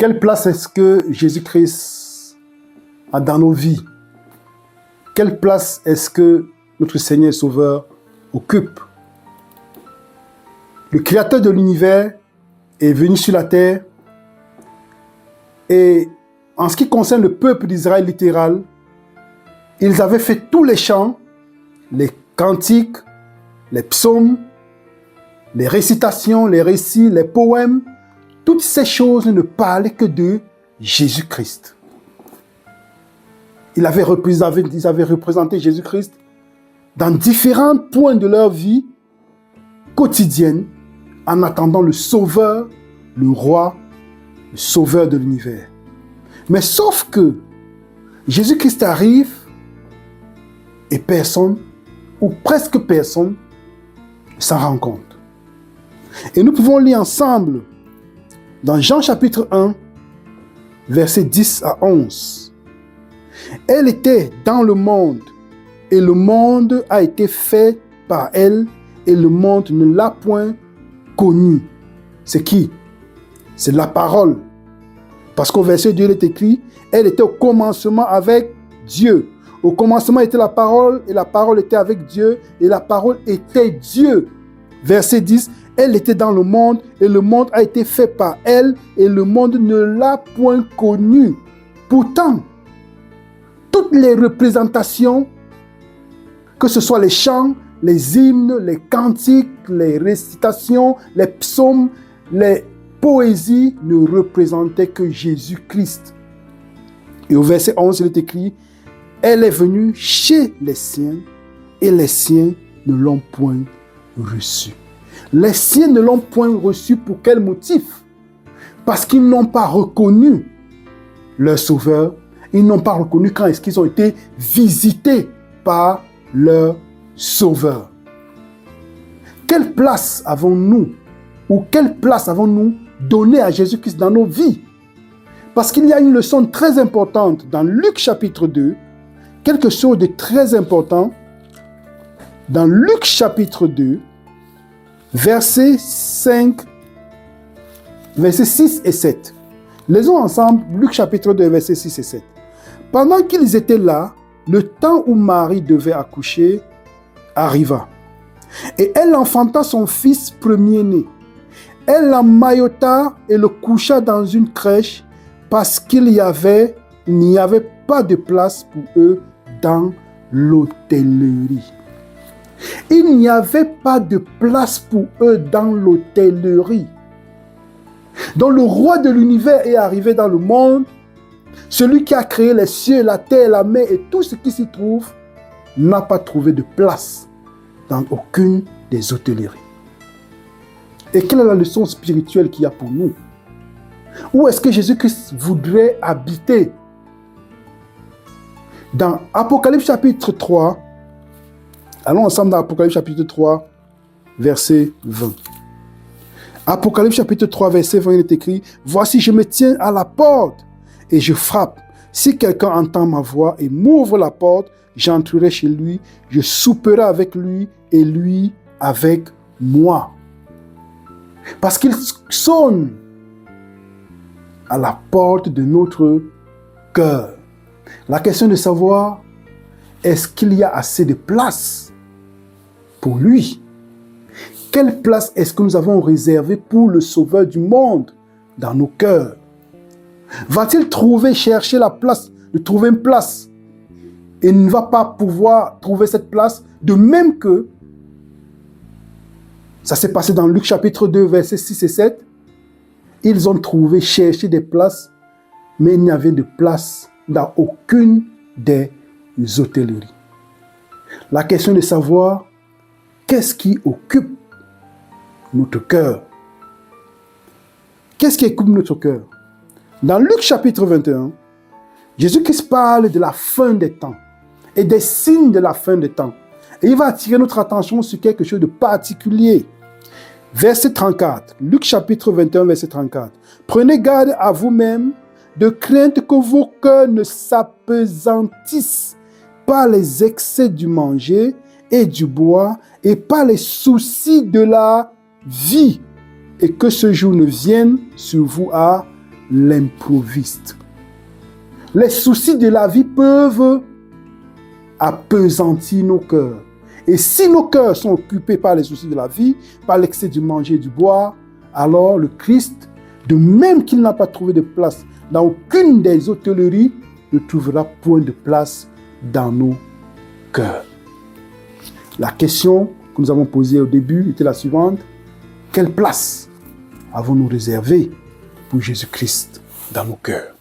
Quelle place est-ce que Jésus-Christ a dans nos vies? Quelle place est-ce que notre Seigneur et Sauveur occupe? Le Créateur de l'univers est venu sur la terre et en ce qui concerne le peuple d'Israël littéral, ils avaient fait tous les chants, les cantiques, les psaumes, les récitations, les récits, les poèmes. Toutes ces choses ne parlaient que de Jésus-Christ. Ils avaient représenté Jésus-Christ dans différents points de leur vie quotidienne en attendant le Sauveur, le Roi, le Sauveur de l'univers. Mais sauf que Jésus-Christ arrive et personne, ou presque personne, ne s'en rend compte. Et nous pouvons lire ensemble dans Jean chapitre 1, versets 10 à 11. Elle était dans le monde, et le monde a été fait par elle, et le monde ne l'a point connue. C'est qui? C'est la parole. Parce qu'au verset 2, il est écrit, elle était au commencement avec Dieu. Au commencement était la parole, et la parole était avec Dieu, et la parole était Dieu. Verset 10, elle était dans le monde, et le monde a été fait par elle, et le monde ne l'a point connue. Pourtant, toutes les représentations, que ce soit les chants, les hymnes, les cantiques, les récitations, les psaumes, les poésies, ne représentaient que Jésus-Christ. Et au verset 11, il est écrit, elle est venue chez les siens, et les siens ne l'ont point reçue. Les siens ne l'ont point reçue pour quel motif? Parce qu'ils n'ont pas reconnu leur Sauveur. Ils n'ont pas reconnu quand est-ce qu'ils ont été visités par leur Sauveur. Quelle place avons-nous ou quelle place avons-nous donné à Jésus-Christ dans nos vies? Parce qu'il y a une leçon très importante dans Luc chapitre 2, quelque chose de très important. Dans Luc chapitre 2, versets 5, versets 6 et 7. Lisons ensemble Luc chapitre 2, versets 6 et 7. Pendant qu'ils étaient là, le temps où Marie devait accoucher arriva. Et elle enfanta son fils premier-né. Elle l'emmaillota et le coucha dans une crèche parce qu'il n'y avait pas de place pour eux dans l'hôtellerie. Il n'y avait pas de place pour eux dans l'hôtellerie. Donc le roi de l'univers est arrivé dans le monde. Celui qui a créé les cieux, la terre, la mer et tout ce qui s'y trouve n'a pas trouvé de place dans aucune des hôtelleries. Et quelle est la leçon spirituelle qu'il y a pour nous? Où est-ce que Jésus-Christ voudrait habiter? Dans Apocalypse chapitre 3, allons ensemble dans Apocalypse chapitre 3, verset 20. Apocalypse chapitre 3, verset 20, il est écrit, « Voici, je me tiens à la porte et je frappe. Si quelqu'un entend ma voix et m'ouvre la porte, j'entrerai chez lui, je souperai avec lui et lui avec moi. » Parce qu'il sonne à la porte de notre cœur. La question de savoir, est-ce qu'il y a assez de place pour lui? Quelle place est-ce que nous avons réservée pour le Sauveur du monde dans nos cœurs? Va-t-il chercher la place, de trouver une place et ne va pas pouvoir trouver cette place? De même que ça s'est passé dans Luc chapitre 2, versets 6 et 7. Ils ont cherché des places, mais il n'y avait de place dans aucune des hôtelleries. La question de savoir, qu'est-ce qui occupe notre cœur? Qu'est-ce qui occupe notre cœur? Dans Luc chapitre 21, Jésus-Christ parle de la fin des temps et des signes de la fin des temps. Et il va attirer notre attention sur quelque chose de particulier. Verset 34, Luc chapitre 21, verset 34. « Prenez garde à vous-même, de crainte que vos cœurs ne s'apesantissent par les excès du manger et du bois et par les soucis de la vie, et que ce jour ne vienne sur vous à l'improviste. Les soucis de la vie peuvent appesantir nos cœurs. Et si nos cœurs sont occupés par les soucis de la vie, par l'excès du manger et du boire, alors le Christ, de même qu'il n'a pas trouvé de place dans aucune des hôtelleries, ne trouvera point de place dans nos cœurs. La question que nous avons posée au début était la suivante. Quelle place avons-nous réservée pour Jésus-Christ dans nos cœurs?